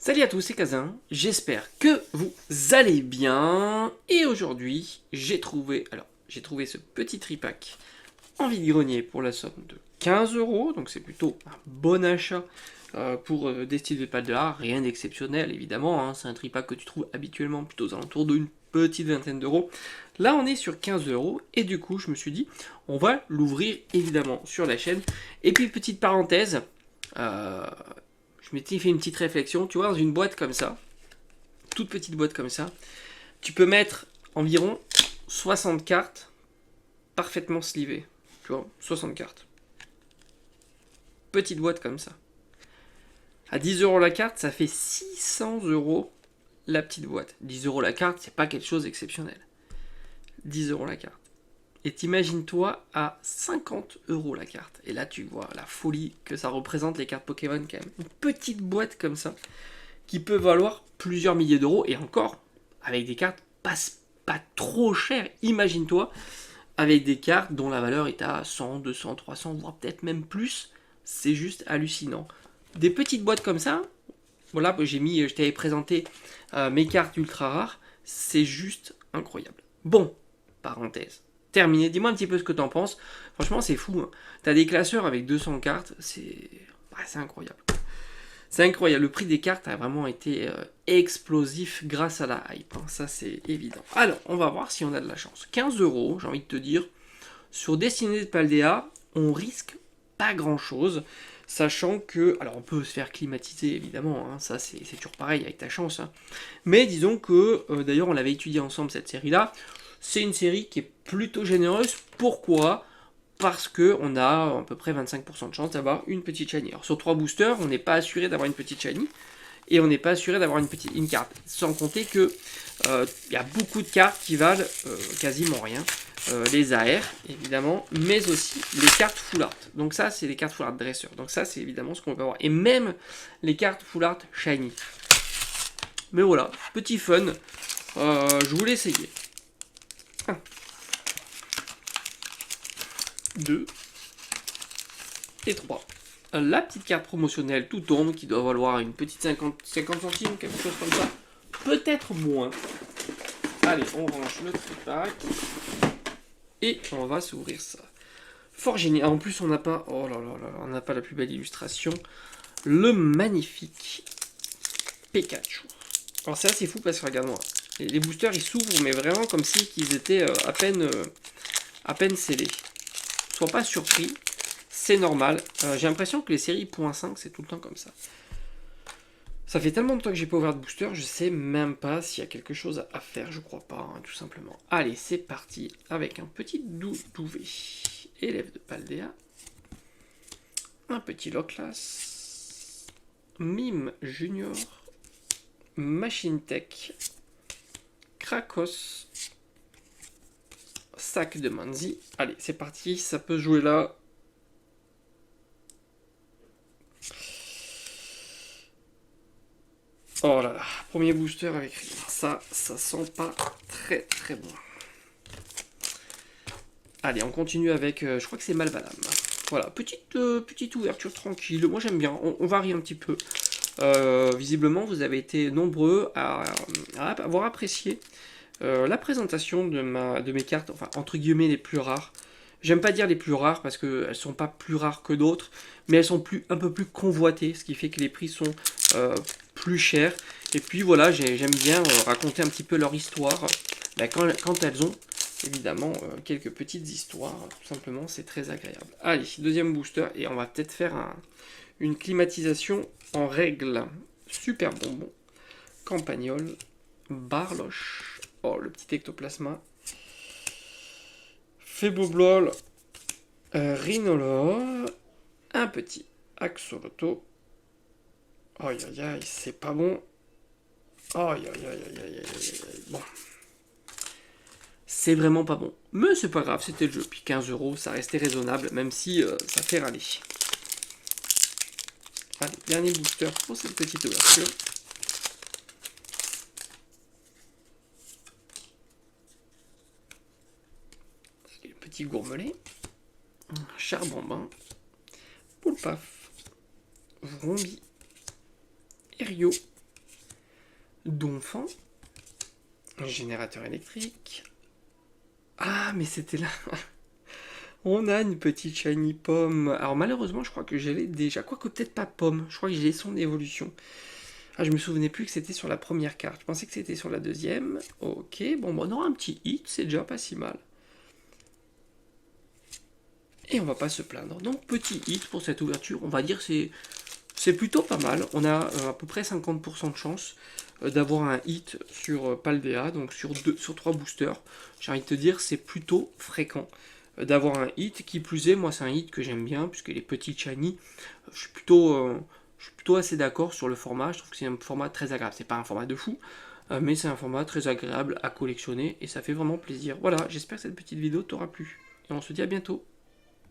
Salut à tous, c'est Kazin, j'espère que vous allez bien. Et aujourd'hui, j'ai trouvé ce petit tripack en vide-grenier pour la somme de 15 euros. Donc c'est plutôt un bon achat pour des styles de pales de l'art. Rien d'exceptionnel évidemment, hein. C'est un tripack que tu trouves habituellement plutôt aux alentours d'une petite vingtaine d'euros. Là on est sur 15 euros et du coup je me suis dit on va l'ouvrir évidemment sur la chaîne. Et puis petite parenthèse, euh, je m'étais fait une petite réflexion. Tu vois, dans une boîte comme ça, toute petite boîte comme ça, tu peux mettre environ 60 cartes parfaitement slivées. Tu vois, 60 cartes. Petite boîte comme ça. À 10 euros la carte, ça fait 600 euros la petite boîte. 10 euros la carte, c'est pas quelque chose d'exceptionnel. 10 euros la carte. Et t'imagines-toi à 50 euros la carte. Et là, tu vois la folie que ça représente les cartes Pokémon quand même. Une petite boîte comme ça, qui peut valoir plusieurs milliers d'euros, et encore, avec des cartes pas trop chères. Imagine-toi, avec des cartes dont la valeur est à 100, 200, 300, voire peut-être même plus. C'est juste hallucinant. Des petites boîtes comme ça, voilà, je t'avais présenté mes cartes ultra rares, c'est juste incroyable. Bon, parenthèse. Terminé, dis-moi un petit peu ce que t'en penses. Franchement, c'est fou, hein. T'as des classeurs avec 200 cartes, c'est incroyable. C'est incroyable, le prix des cartes a vraiment été explosif grâce à la hype, hein. Ça c'est évident. Alors, on va voir si on a de la chance. 15 euros, j'ai envie de te dire, sur Destinée de Paldea, on risque pas grand chose, sachant que, alors on peut se faire climatiser évidemment, hein, ça c'est toujours pareil avec ta chance, hein. Mais disons que, d'ailleurs on l'avait étudié ensemble cette série-là, c'est une série qui est plutôt généreuse. Pourquoi ? Parce que on a à peu près 25% de chance d'avoir une petite shiny. Alors sur 3 boosters, on n'est pas assuré d'avoir une petite shiny, et on n'est pas assuré d'avoir une carte. Sans compter que y a beaucoup de cartes qui valent quasiment rien. Les AR, évidemment, mais aussi les cartes full art. Donc ça, c'est les cartes full art dresseur. Donc ça, c'est évidemment ce qu'on peut avoir. Et même les cartes full art shiny. Mais voilà, petit fun. Je voulais essayer. 1, 2 et 3. La petite carte promotionnelle tout tombe qui doit valoir une petite 50 centimes, quelque chose comme ça. Peut-être moins. Allez, on range le tripack. Et on va s'ouvrir ça. Fort génial. En plus, on n'a pas. Oh là là là, on n'a pas la plus belle illustration. Le magnifique Pikachu. Alors, c'est assez fou parce que regarde-moi. Les boosters ils s'ouvrent, mais vraiment comme si ils étaient à peine scellés. Sois pas surpris. C'est normal. J'ai l'impression que les séries .5, c'est tout le temps comme ça. Ça fait tellement de temps que j'ai pas ouvert de booster, je sais même pas s'il y a quelque chose à faire, je crois pas, hein, tout simplement. Allez, c'est parti avec un petit Douvet, élève de Paldea, un petit Loclas, Mime Junior, Machine Tech, Krakos, Sac de Manzi. Allez, c'est parti, ça peut jouer là. Oh là là, premier booster avec rien. Ça sent pas très très bon. Allez, on continue avec, je crois que c'est Malvalam. Voilà, petite ouverture tranquille. Moi j'aime bien, on varie un petit peu. Visiblement, vous avez été nombreux à avoir apprécié la présentation de mes cartes, enfin entre guillemets les plus rares. J'aime pas dire les plus rares parce qu'elles sont pas plus rares que d'autres, mais elles sont un peu plus convoitées, ce qui fait que les prix sont plus chers. Et puis voilà, j'aime bien raconter un petit peu leur histoire. Ben, quand elles ont évidemment quelques petites histoires, tout simplement, c'est très agréable. Allez, deuxième booster, et on va peut-être faire une climatisation en règle. Super bonbon, campagnol, barloche, oh le petit ectoplasma, Feboblol, Rhinolore, un petit Axoloto. Aïe aïe aïe, c'est pas bon. Aïe aïe aïe aïe aïe aïe. Bon. C'est vraiment pas bon. Mais c'est pas grave, c'était le jeu. Puis 15 euros, ça restait raisonnable, même si ça fait râler. Allez, dernier booster pour cette petite ouverture. Allez, petit gourmelet. Charbambin. Poulpaf. Vrombi. Erio. Donphan, générateur électrique. Ah, mais c'était là. On a une petite shiny pomme. Alors malheureusement, je crois que je l'ai déjà. Quoique peut-être pas pomme. Je crois que j'ai son évolution. Ah, je me souvenais plus que c'était sur la première carte. Je pensais que c'était sur la deuxième. Ok, bon, on aura un petit hit. C'est déjà pas si mal. Et on va pas se plaindre. Donc petit hit pour cette ouverture. On va dire c'est plutôt pas mal. On a à peu près 50% de chance d'avoir un hit sur Paldea, donc sur 3 boosters. J'ai envie de te dire, c'est plutôt fréquent d'avoir un hit. Qui plus est, moi c'est un hit que j'aime bien, puisque les petits shiny, je suis plutôt assez d'accord sur le format. Je trouve que c'est un format très agréable. C'est pas un format de fou, mais c'est un format très agréable à collectionner et ça fait vraiment plaisir. Voilà, j'espère que cette petite vidéo t'aura plu. Et on se dit à bientôt.